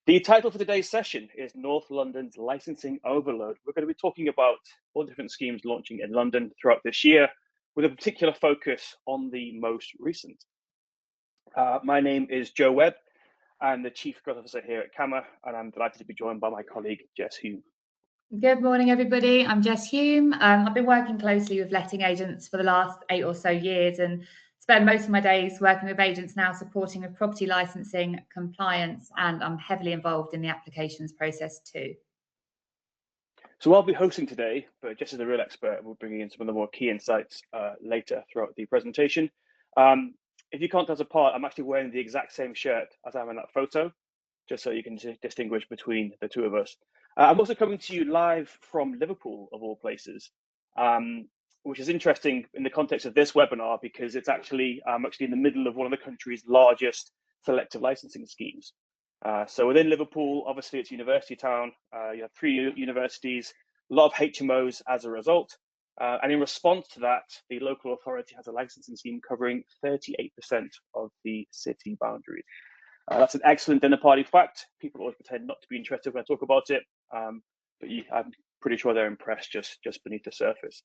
The title for today's session is North London's Licensing Overload. We're going to be talking about all different schemes launching in London throughout this year, with a particular focus on the most recent. My name is Joe Webb. I'm the Chief Growth Officer here at CAMA, and I'm delighted to be joined by my colleague, Jess Hume. Good morning, everybody. I'm Jess Hume. I've been working closely with letting agents for the last 8 or so years and spend most of my days working with agents now supporting with property licensing, compliance, and I'm heavily involved in the applications process too. So I'll be hosting today, but Jess is the real expert and we'll bring in some of the more key insights later throughout the presentation. If you can't tell us apart, I'm actually wearing the exact same shirt as I'm in that photo, just so you can distinguish between the two of us. I'm also coming to you live from Liverpool, of all places, which is interesting in the context of this webinar because it's actually in the middle of one of the country's largest selective licensing schemes. So within Liverpool, obviously it's university town. You have 3 universities, a lot of HMOs as a result. And in response to that, the local authority has a licensing scheme covering 38% of the city boundaries. That's an excellent dinner party fact. People always pretend not to be interested when I talk about it, but I'm pretty sure they're impressed just beneath the surface.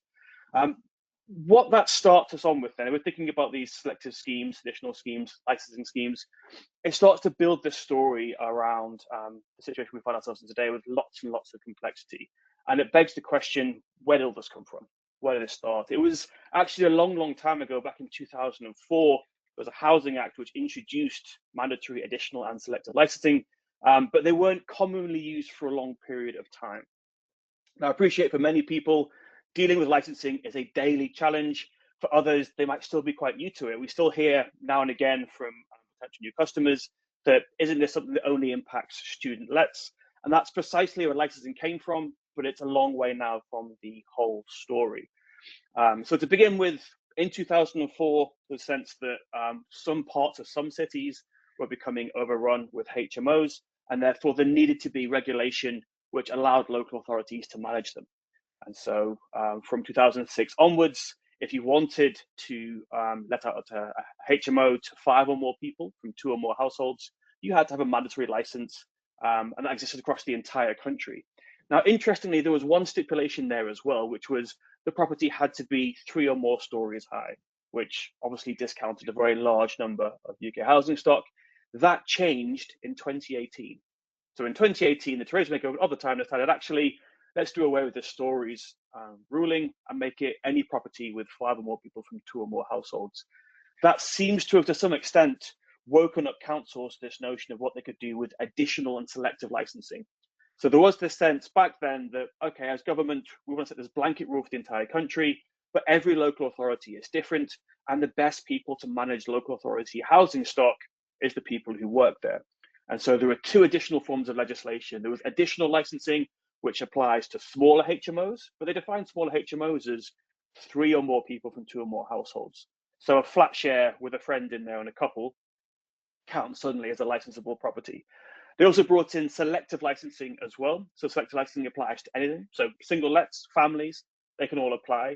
What that starts us on with then, we're thinking about these selective schemes, additional schemes, licensing schemes, it starts to build the story around the situation we find ourselves in today with lots and lots of complexity. And it begs the question, where did all this come from? Where did it start? It was actually a long, long time ago, back in 2004, there was a Housing Act which introduced mandatory additional and selective licensing, but they weren't commonly used for a long period of time. Now, I appreciate for many people, dealing with licensing is a daily challenge. For others, they might still be quite new to it. We still hear now and again from potential new customers that isn't this something that only impacts student lets? And that's precisely where licensing came from, but it's a long way now from the whole story. So to begin with, in 2004, the sense that some parts of some cities were becoming overrun with HMOs, and therefore there needed to be regulation which allowed local authorities to manage them. And so from 2006 onwards, if you wanted to let out a HMO to 5 or more people from 2 or more households, you had to have a mandatory license, and that existed across the entire country. Now, interestingly, there was one stipulation there as well, which was the property had to be 3 or more stories high, which obviously discounted a very large number of UK housing stock. That changed in 2018. So in 2018, the Theresa May government of the time decided, actually, let's do away with the stories ruling and make it any property with 5 or more people from 2 or more households. That seems to have, to some extent, woken up councils to this notion of what they could do with additional and selective licensing. So there was this sense back then that, okay, as government, we want to set this blanket rule for the entire country, but every local authority is different, and the best people to manage local authority housing stock is the people who work there. And so there were 2 additional forms of legislation. There was additional licensing, which applies to smaller HMOs, but they define smaller HMOs as 3 or more people from 2 or more households. So a flat share with a friend in there and a couple counts suddenly as a licensable property. They also brought in selective licensing as well. So selective licensing applies to anything. So single lets, families, they can all apply.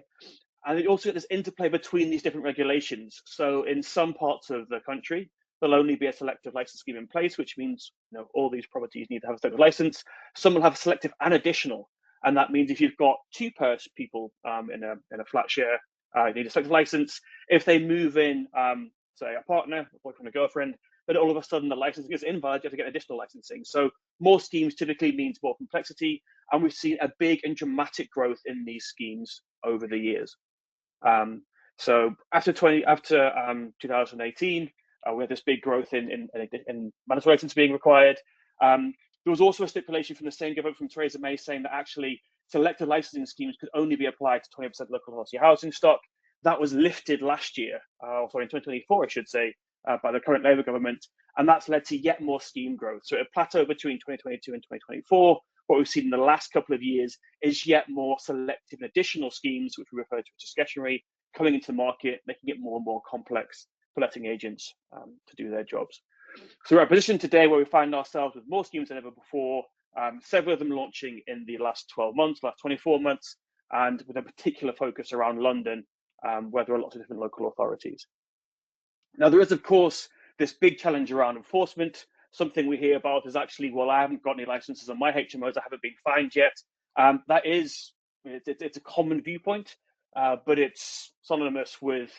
And you also get this interplay between these different regulations. So in some parts of the country, there'll only be a selective license scheme in place, which means all these properties need to have a selective license. Some will have selective and additional. And that means if you've got 2 people in a flat share, you need a selective license. If they move in, say, a partner, a boyfriend, a girlfriend, then all of a sudden the license is invalid, you have to get additional licensing. So more schemes typically means more complexity, and we've seen a big and dramatic growth in these schemes over the years. So after 2018, we had this big growth in mandatory license being required. There was also a stipulation from the same government, from Theresa May, saying that actually selective licensing schemes could only be applied to 20% local authority housing stock. That was lifted last year, in 2024, I should say, by the current Labour government, and that's led to yet more scheme growth. So it plateaued between 2022 and 2024. What we've seen in the last couple of years is yet more selective and additional schemes, which we refer to as discretionary, coming into the market, making it more and more complex for letting agents to do their jobs. So we're at a position today where we find ourselves with more schemes than ever before, several of them launching in the last 12 months, last 24 months, and with a particular focus around London, where there are lots of different local authorities. Now, there is, of course, this big challenge around enforcement. Something we hear about is actually, well, I haven't got any licenses on my HMOs, I haven't been fined yet. That is, it's a common viewpoint, but it's synonymous with,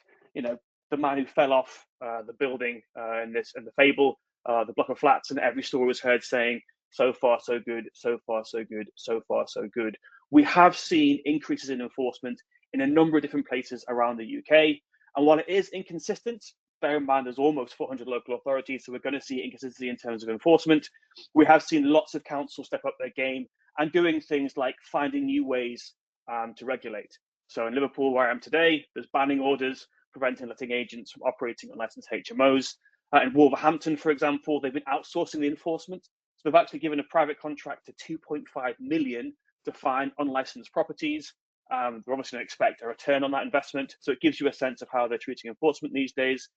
the man who fell off the building in the fable, the block of flats, and every story was heard saying, so far so good, so far so good, so far so good. We have seen increases in enforcement in a number of different places around the UK, and while it is inconsistent, bear in mind there's almost 400 local authorities, so we're going to see inconsistency in terms of enforcement. We have seen lots of councils step up their game and doing things like finding new ways to regulate. So in Liverpool, where I am today, there's banning orders preventing letting agents from operating unlicensed HMOs. In Wolverhampton, for example, they've been outsourcing the enforcement. So they've actually given a private contract to 2.5 million to fine unlicensed properties. They're obviously going to expect a return on that investment. So it gives you a sense of how they're treating enforcement these days.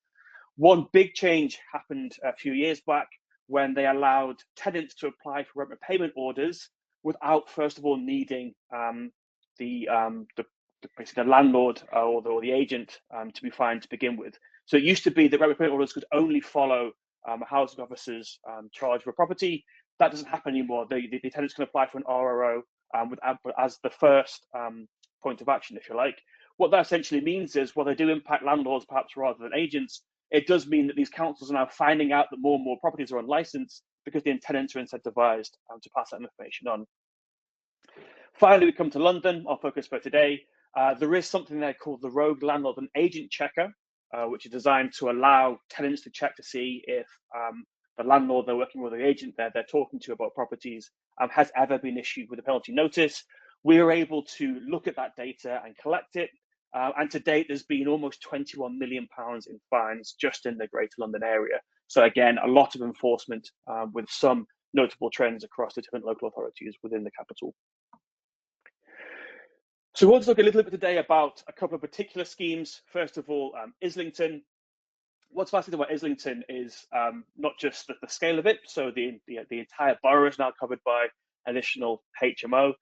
One big change happened a few years back when they allowed tenants to apply for rent repayment orders without, first of all, needing basically the landlord or the agent to be fined to begin with. So it used to be that rent repayment orders could only follow a housing officer's charge for a property. That doesn't happen anymore. The tenants can apply for an RRO as the first point of action, if you like. What that essentially means is, while they do impact landlords perhaps rather than agents, it does mean that these councils are now finding out that more and more properties are unlicensed because the tenants are incentivized to pass that information on. Finally, we come to London, our focus for today. There is something there called the Rogue Landlord and Agent Checker, which is designed to allow tenants to check to see if the landlord they're working with, or the agent they're talking to about properties, has ever been issued with a penalty notice. We are able to look at that data and collect it. And to date, there's been almost £21 million in fines just in the Greater London area. So again, a lot of enforcement with some notable trends across the different local authorities within the capital. So we'll talk a little bit today about a couple of particular schemes. First of all, Islington. What's fascinating about Islington is not just the scale of it. So the entire borough is now covered by additional HMO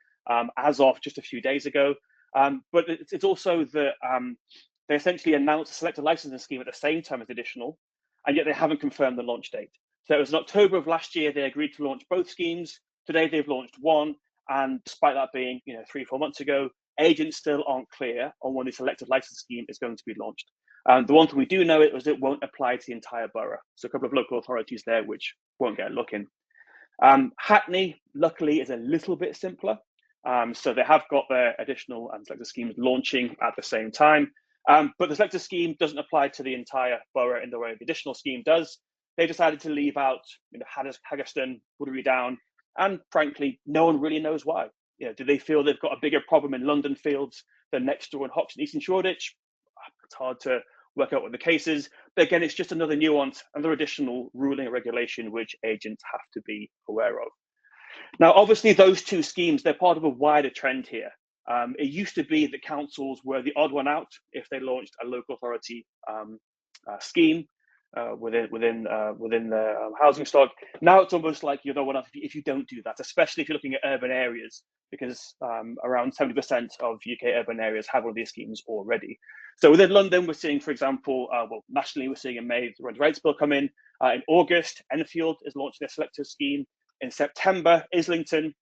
as of just a few days ago. But it's also that they essentially announced a selected licensing scheme at the same time as additional, and yet they haven't confirmed the launch date. So it was in October of last year they agreed to launch both schemes. Today they've launched one, and despite that being 3-4 months ago, agents still aren't clear on when the selected license scheme is going to be launched. The one thing we do know is it won't apply to the entire borough. So a couple of local authorities there which won't get a look in. Hackney, luckily, is a little bit simpler. So they have got their additional selector schemes launching at the same time. But the selector scheme doesn't apply to the entire borough in the way the additional scheme does. They decided to leave out Haggerston, Woodbury Down, and frankly, no one really knows why. Do they feel they've got a bigger problem in London Fields than next door in Hoxton, East and Shoreditch? It's hard to work out what the case is. But again, it's just another nuance, another additional ruling or regulation which agents have to be aware of. Now, obviously, those two schemes, they're part of a wider trend here. It used to be that councils were the odd one out if they launched a local authority scheme within the housing stock. Now it's almost like you're the one out if you don't do that, especially if you're looking at urban areas, because around 70% of UK urban areas have one of these schemes already. So within London, we're seeing, for example, nationally, we're seeing in May the Rent Rights Bill come in. In August, Enfield is launching their selective scheme. In September, Islington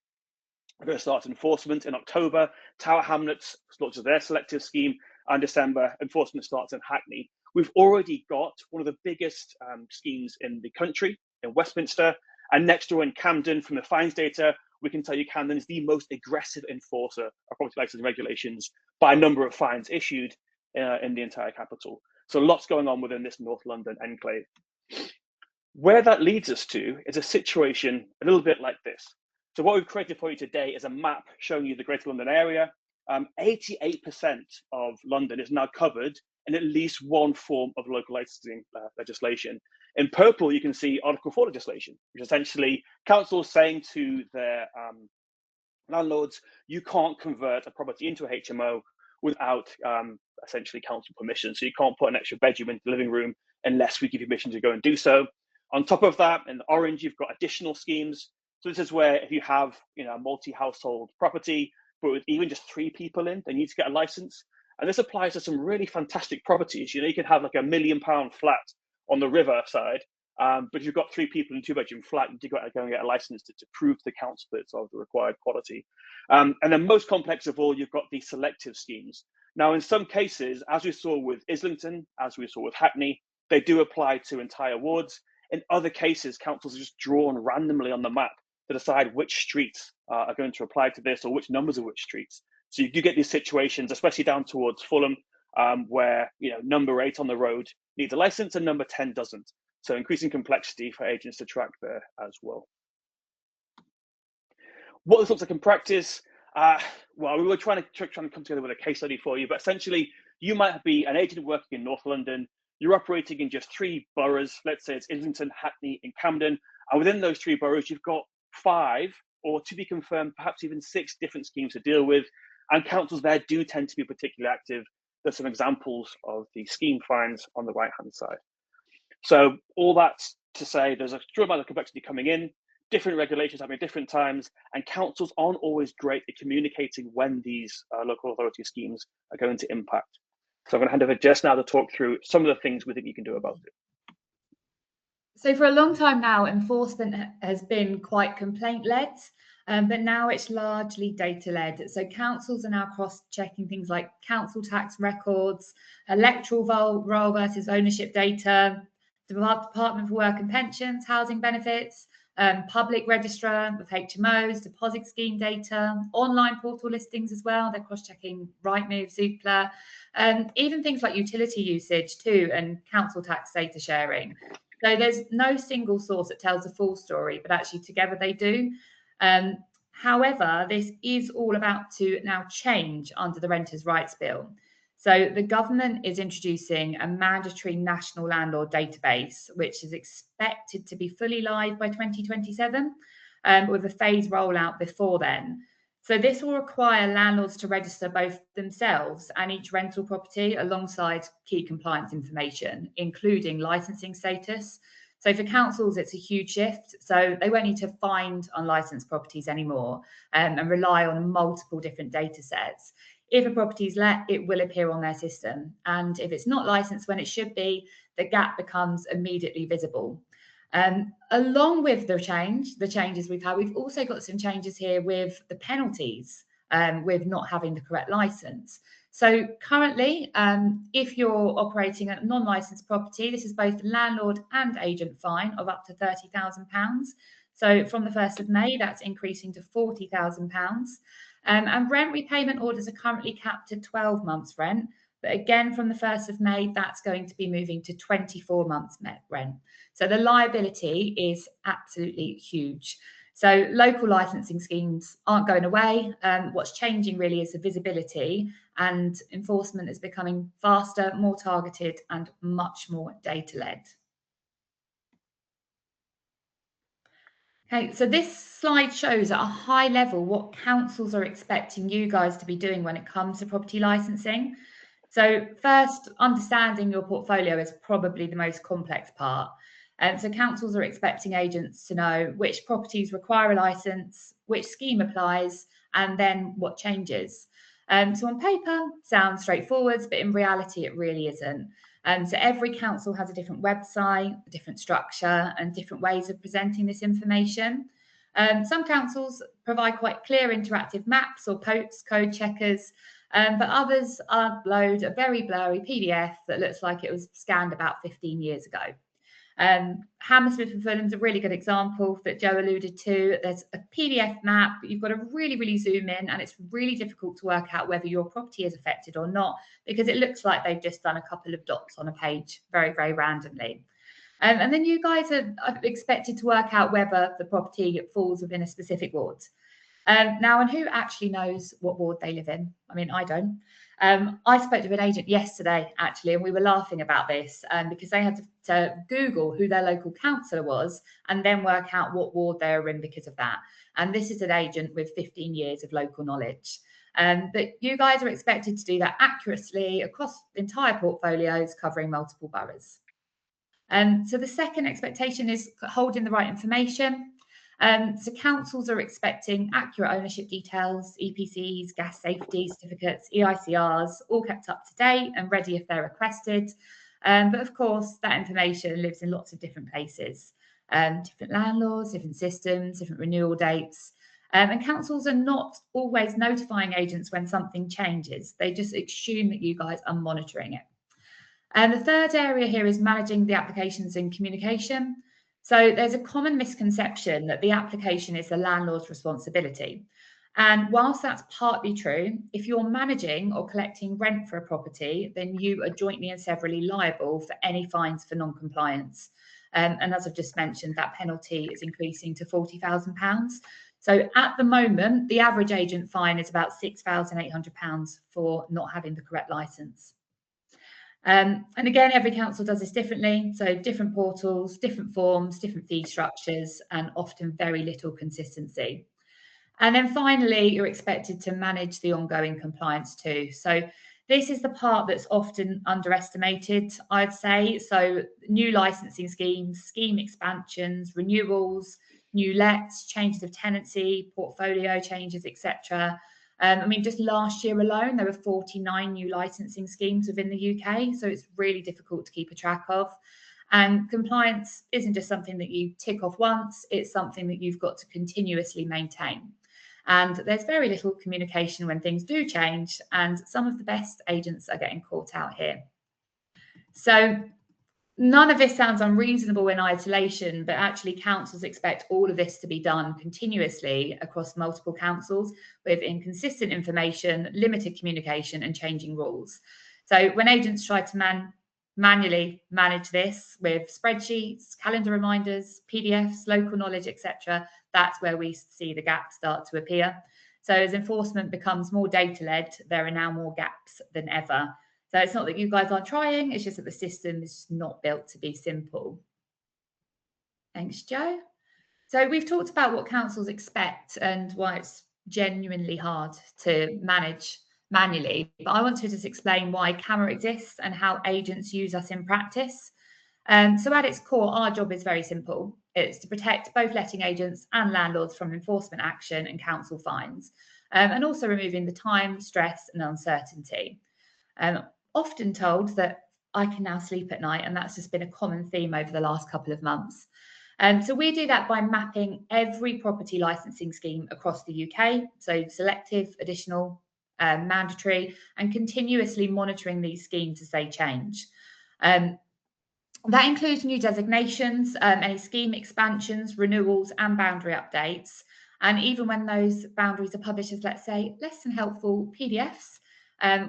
are going to start enforcement. In October, Tower Hamlets launches their selective scheme. And December, enforcement starts in Hackney. We've already got one of the biggest schemes in the country in Westminster. And next door in Camden, from the fines data, we can tell you Camden is the most aggressive enforcer of property licensing regulations by number of fines issued in the entire capital. So lots going on within this North London enclave. Where that leads us to is a situation a little bit like this. So what we've created for you today is a map showing you the Greater London area. 88% of London is now covered in at least one form of local licensing legislation. In purple, you can see Article 4 legislation, which is essentially councils saying to their landlords, you can't convert a property into a HMO without essentially council permission. So you can't put an extra bedroom in the living room unless we give you permission to go and do so. On top of that, in the orange, you've got additional schemes. So this is where if you have a multi-household property, but with even just 3 people in, they need to get a license. And this applies to some really fantastic properties. You can have like £1 million flat on the river side, But if you've got 3 people in a 2-bedroom flat, you got to go and get a license to prove to the council that it's of the required quality. And then most complex of all, you've got the selective schemes. Now, in some cases, as we saw with Islington, as we saw with Hackney, they do apply to entire wards. In other cases, councils are just drawn randomly on the map to decide which streets are going to apply to this, or which numbers of which streets. So you do get these situations, especially down towards Fulham, where number 8 on the road needs a license and number 10 doesn't. So increasing complexity for agents to track there as well. What this looks like in practice, well, we were trying to come together with a case study for you, but essentially you might be an agent working in North London. You're operating in just 3 boroughs. Let's say it's Islington, Hackney, and Camden. And within those 3 boroughs, you've got 5, or to be confirmed, perhaps even 6 different schemes to deal with. And councils there do tend to be particularly active. There's some examples of the scheme fines on the right-hand side. So all that's to say there's a true amount of complexity coming in, different regulations happening at different times, and councils aren't always great at communicating when these local authority schemes are going to impact. So I'm going to hand over to Jess now to talk through some of the things we think you can do about it. So for a long time now, enforcement has been quite complaint-led, but now it's largely data-led. So councils are now cross-checking things like council tax records, electoral roll versus ownership data, the Department for Work and Pensions, housing benefits, public registrar with HMOs, deposit scheme data, online portal listings as well. They're cross-checking Rightmove, Zoopla, even things like utility usage too, and council tax data sharing. So there's no single source that tells the full story, but actually together they do. However, this is all about to now change under the Renters' Rights Bill. So the government is introducing a mandatory national landlord database, which is expected to be fully live by 2027, with a phased rollout before then. So this will require landlords to register both themselves and each rental property alongside key compliance information, including licensing status. So for councils, it's a huge shift. So they won't need to find unlicensed properties anymore and rely on multiple different data sets. If a property is let, it will appear on their system. And if it's not licensed when it should be, the gap becomes immediately visible. Along with the changes we've had, we've also got some changes here with the penalties with not having the correct license. So currently, if you're operating a non-licensed property, this is both landlord and agent fine of up to £30,000. So from the 1st of May, that's increasing to £40,000. And rent repayment orders are currently capped at 12 months rent. But again, from the 1st of May, that's going to be moving to 24 months rent. So the liability is absolutely huge. So local licensing schemes aren't going away. What's changing really is the visibility, and enforcement is becoming faster, more targeted, and much more data-led. Okay, so this slide shows at a high level what councils are expecting you guys to be doing when it comes to property licensing. So first, understanding your portfolio is probably the most complex part. So councils are expecting agents to know which properties require a licence, which scheme applies, and then what changes. So on paper, sounds straightforward, but in reality, it really isn't. So every council has a different website, a different structure, and different ways of presenting this information. Some councils provide quite clear interactive maps or postcode checkers, but others upload a very blurry PDF that looks like it was scanned about 15 years ago. Hammersmith and Fulham's a really good example that Joe alluded to. There's a PDF map, but you've got to really zoom in, and it's really difficult to work out whether your property is affected or not, because it looks like they've just done a couple of dots on a page very randomly. And then you guys are expected to work out whether the property falls within a specific ward. Now, and who actually knows what ward they live in? I mean, I don't. I spoke to an agent yesterday, actually, and we were laughing about this because they had to Google who their local councillor was and then work out what ward they were in because of that. And this is an agent with 15 years of local knowledge. But you guys are expected to do that accurately across entire portfolios covering multiple boroughs. So the second expectation is holding the right information. So councils are expecting accurate ownership details, EPCs, gas safety certificates, EICRs, all kept up to date and ready if they're requested. But of course, that information lives in lots of different places, different landlords, different systems, different renewal dates. And councils are not always notifying agents when something changes. They just assume that you guys are monitoring it. And the third area here is managing the applications and communication. So there's a common misconception that the application is the landlord's responsibility. And whilst that's partly true, if you're managing or collecting rent for a property, then you are jointly and severally liable for any fines for non-compliance. And as I've just mentioned, that penalty is increasing to £40,000. So at the moment, the average agent fine is about £6,800 for not having the correct licence. And again, every council does this differently. So different portals, different forms, different fee structures, and often very little consistency. And then finally, you're expected to manage the ongoing compliance too. So this is the part that's often underestimated, I'd say. So new licensing schemes, scheme expansions, renewals, new lets, changes of tenancy, portfolio changes, etc. I mean, just last year alone, there were 49 new licensing schemes within the UK. So it's really difficult to keep a track of. And compliance isn't just something that you tick off once, it's something that you've got to continuously maintain. And there's very little communication when things do change, and some of the best agents are getting caught out here. So none of this sounds unreasonable in isolation, but actually councils expect all of this to be done continuously across multiple councils with inconsistent information, limited communication and changing rules. So when agents try to manually manage this with spreadsheets, calendar reminders, PDFs, local knowledge, etc., that's where we see the gaps start to appear. So as enforcement becomes more data-led, there are now more gaps than ever. So it's not that you guys aren't trying, it's just that the system is not built to be simple. Thanks, Joe. So we've talked about what councils expect and why it's genuinely hard to manage manually, but I want to just explain why CAMA exists and how agents use us in practice. So at its core, our job is very simple. It's to protect both letting agents and landlords from enforcement action and council fines, and also removing the time, stress and uncertainty. Often told that I can now sleep at night, and that's just been a common theme over the last couple of months. So we do that by mapping every property licensing scheme across the UK, so selective, additional, mandatory, and continuously monitoring these schemes as they change. That includes new designations, any scheme expansions, renewals, and boundary updates. And even when those boundaries are published as, let's say, less than helpful PDFs,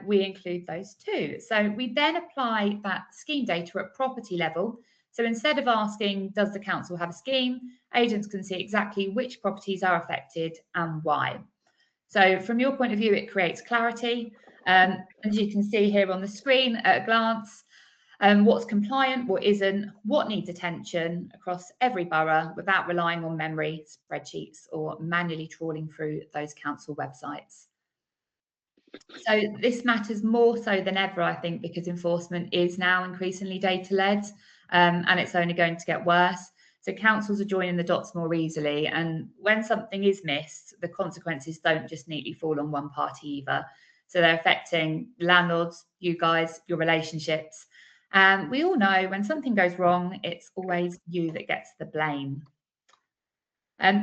we include those too. So we then apply that scheme data at property level. So instead of asking, does the council have a scheme, agents can see exactly which properties are affected and why. So from your point of view, it creates clarity. As you can see here on the screen at a glance, what's compliant, what isn't, what needs attention across every borough without relying on memory, spreadsheets, or manually trawling through those council websites. So this matters more so than ever, I think, because enforcement is now increasingly data-led, and it's only going to get worse. So councils are joining the dots more easily, and when something is missed, the consequences don't just neatly fall on one party either. So they're affecting landlords, you guys, your relationships. And we all know when something goes wrong, it's always you that gets the blame.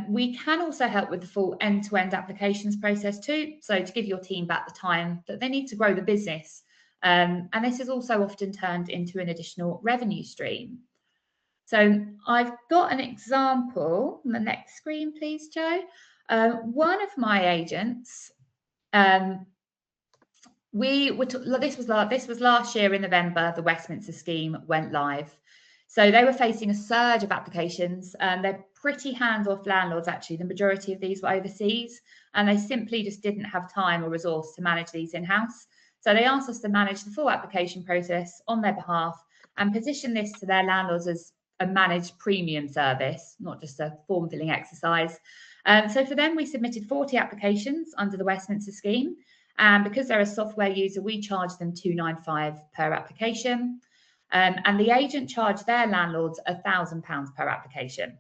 We can also help with the full end-to-end applications process too. So to give your team back the time that they need to grow the business. And this is also often turned into an additional revenue stream. So I've got an example on the next screen, please, Joe. One of my agents, this was last year in November, the Westminster scheme went live. So they were facing a surge of applications, and they're pretty hands-off landlords, actually. The majority of these were overseas, and they simply just didn't have time or resource to manage these in-house. So they asked us to manage the full application process on their behalf and position this to their landlords as a managed premium service, not just a form-filling exercise. So for them, we submitted 40 applications under the Westminster scheme. And because they're a software user, we charge them £295 per application. And the agent charged their landlords £1,000 per application.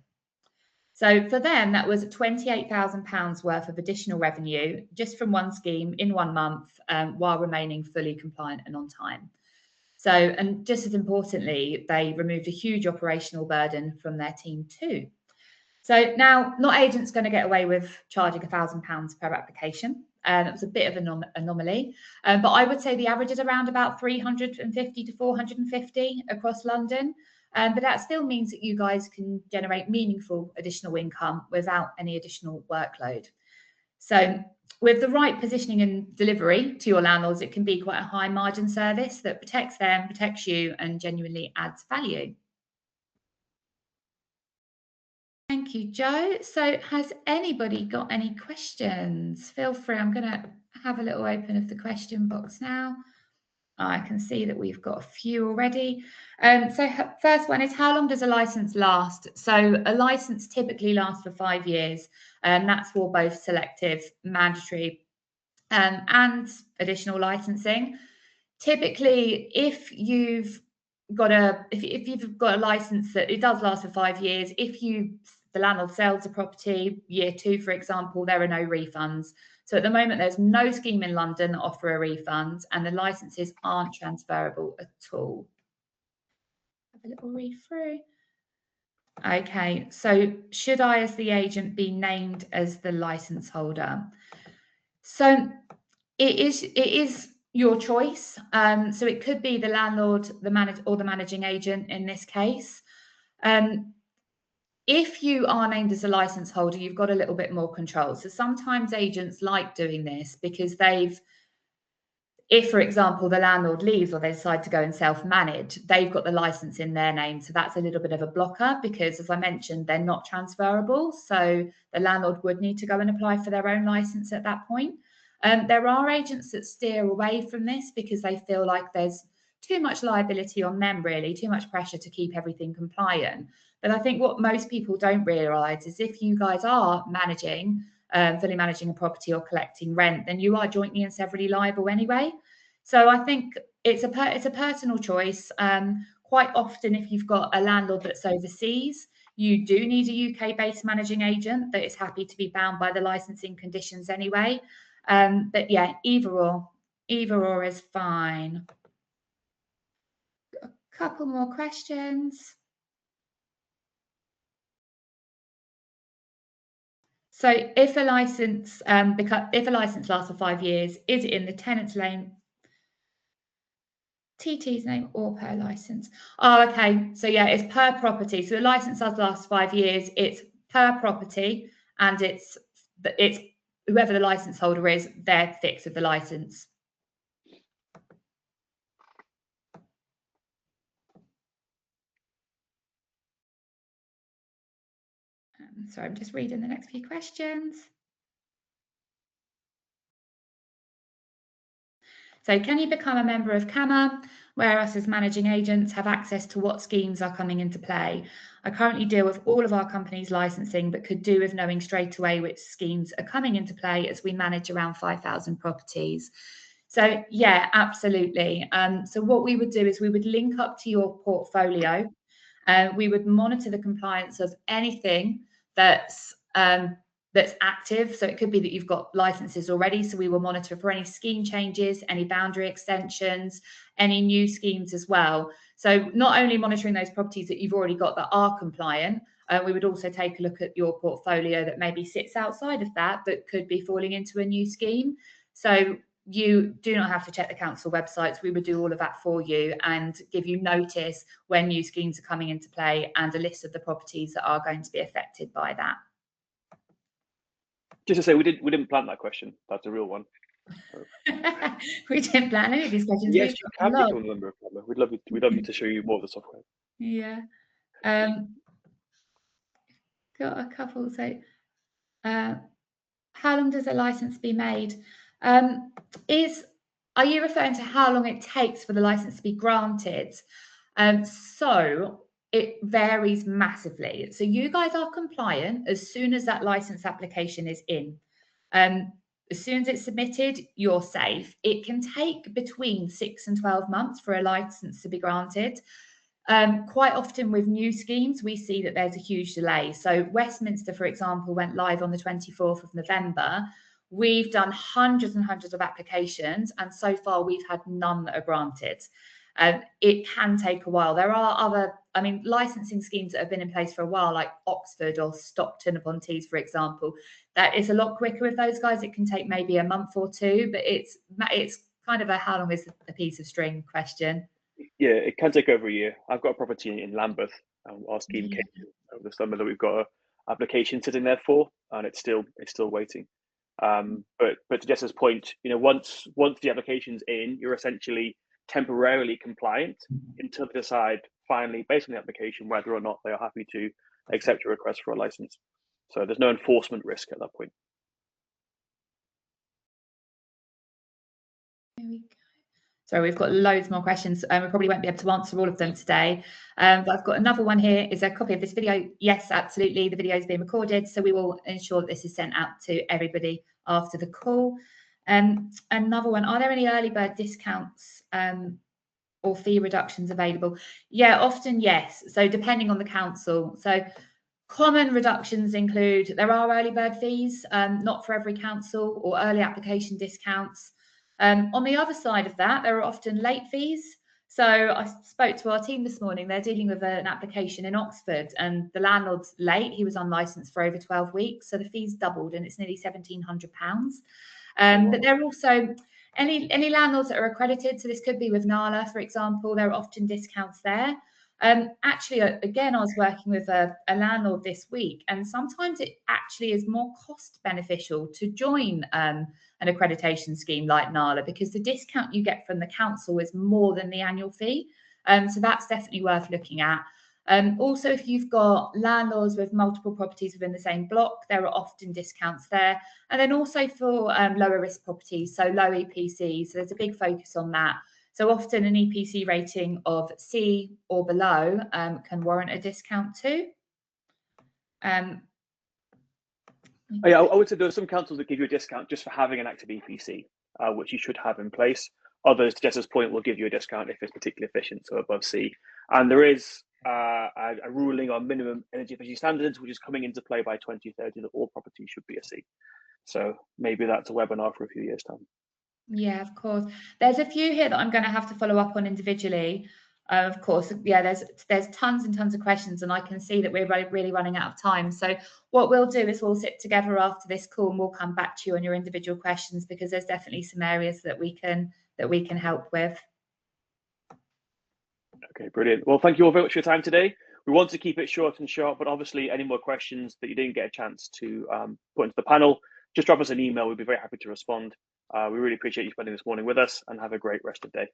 So for them, that was £28,000 worth of additional revenue just from one scheme in 1 month, while remaining fully compliant and on time. So, and just as importantly, they removed a huge operational burden from their team too. So now, not agents going to get away with charging £1,000 per application. It was a bit of an anomaly, but I would say the average is around about 350 to 450 across London. But that still means that you guys can generate meaningful additional income without any additional workload. So with the right positioning and delivery to your landlords, it can be quite a high margin service that protects them, protects you, and genuinely adds value. Thank you, Joe. So has anybody got any questions? Feel free. I'm going to have a little open of the question box now. I can see that we've got a few already. So first one is, how long does a license last? So a license typically lasts for 5 years, and that's for both selective, mandatory, and additional licensing. Typically, if you've got a license that it does last for 5 years, if the landlord sells the property year 2, for example, there are no refunds. So at the moment, there's no scheme in London that offer a refund, and the licenses aren't transferable at all. Have a little read through. Okay, so should I, as the agent, be named as the license holder? So it is your choice. So it could be the landlord, the managing agent in this case. If you are named as a license holder, you've got a little bit more control. So sometimes agents like doing this because if, for example, the landlord leaves or they decide to go and self-manage, they've got the license in their name. So that's a little bit of a blocker because, as I mentioned, they're not transferable. So the landlord would need to go and apply for their own license at that point. There are agents that steer away from this because they feel like there's too much liability on them, really, too much pressure to keep everything compliant. But I think what most people don't realise is if you guys are fully managing a property or collecting rent, then you are jointly and severally liable anyway. So I think it's a personal choice. Quite often, if you've got a landlord that's overseas, you do need a UK-based managing agent that is happy to be bound by the licensing conditions anyway. But yeah, either or is fine. A couple more questions. So if a license lasts for 5 years, is it in the tenant's name, TT's name, or per license? Oh, okay. So yeah, it's per property. So the license does last 5 years. It's per property, and it's whoever the license holder is, they're fixed with the license. Sorry, I'm just reading the next few questions. So can you become a member of CAMA, where us as managing agents have access to what schemes are coming into play? I currently deal with all of our company's licensing, but could do with knowing straight away which schemes are coming into play as we manage around 5,000 properties. So yeah, absolutely. So what we would do is we would link up to your portfolio. We would monitor the compliance of anything that's active. So it could be that you've got licenses already. So we will monitor for any scheme changes, any boundary extensions, any new schemes as well. So not only monitoring those properties that you've already got that are compliant, we would also take a look at your portfolio that maybe sits outside of that could be falling into a new scheme. So you do not have to check the council websites. We would do all of that for you and give you notice when new schemes are coming into play and a list of the properties that are going to be affected by that. Just to say, we didn't plan that question. That's a real one. We didn't plan any of these questions. Yes, you can become a member of CAMA. We'd love you to show you more of the software. Yeah. Got a couple. So, how long does a license be made? Are you referring to how long it takes for the license to be granted? So it varies massively. So you guys are compliant as soon as that license application is in. As soon as it's submitted, you're safe. It can take between 6 and 12 months for a license to be granted. Quite often with new schemes, we see that there's a huge delay. So Westminster, for example, went live on the 24th of November. We've done hundreds and hundreds of applications, and so far we've had none that are granted. it can take a while. There are other, I mean, licensing schemes that have been in place for a while, like Oxford or Stockton-upon-Tees, for example. That is a lot quicker with those guys. It can take maybe a month or two, but it's kind of a how long is a piece of string question. Yeah, it can take over a year. I've got a property in Lambeth. Our scheme Yeah. came over the summer that we've got a application sitting there for, and it's still waiting. But to Jess's point, once the application's in, you're essentially temporarily compliant until they decide finally, based on the application, whether or not they are happy to accept your request for a license. So there's no enforcement risk at that point. There we go. So we've got loads more questions. We probably won't be able to answer all of them today. But I've got another one here. Is a copy of this video? Yes, absolutely. The video is being recorded, so we will ensure that this is sent out to everybody after the call. Another one. Are there any early bird discounts or fee reductions available? Yeah, often yes. So depending on the council. So common reductions include there are early bird fees, not for every council, or early application discounts. On the other side of that, there are often late fees. So I spoke to our team this morning. They're dealing with an application in Oxford, and the landlord's late. He was unlicensed for over 12 weeks, so the fees doubled, and it's nearly £1,700. But there are also any landlords that are accredited. So this could be with NALA, for example. There are often discounts there. Actually, again, I was working with a landlord this week, and sometimes it actually is more cost beneficial to join an accreditation scheme like NALA, because the discount you get from the council is more than the annual fee. So that's definitely worth looking at. Also, if you've got landlords with multiple properties within the same block, there are often discounts there. And then also for lower risk properties, so low EPC, so there's a big focus on that. So often an EPC rating of C or below can warrant a discount too. I would say there are some councils that give you a discount just for having an active EPC, which you should have in place. Others, to Jess's point, will give you a discount if it's particularly efficient, so above C. And there is a ruling on minimum energy efficiency standards, which is coming into play by 2030, that all properties should be a C. So maybe that's a webinar for a few years' time. Yeah, of course. There's a few here that I'm going to have to follow up on individually. Of course, yeah, there's tons and tons of questions, and I can see that we're really running out of time. So what we'll do is we'll sit together after this call, and we'll come back to you on your individual questions, because there's definitely some areas that we can help with. Okay, brilliant. Well, thank you all very much for your time today. We want to keep it short and sharp, but obviously any more questions that you didn't get a chance to put into the panel, just drop us an email. We'd be very happy to respond. We really appreciate you spending this morning with us, and have a great rest of the day.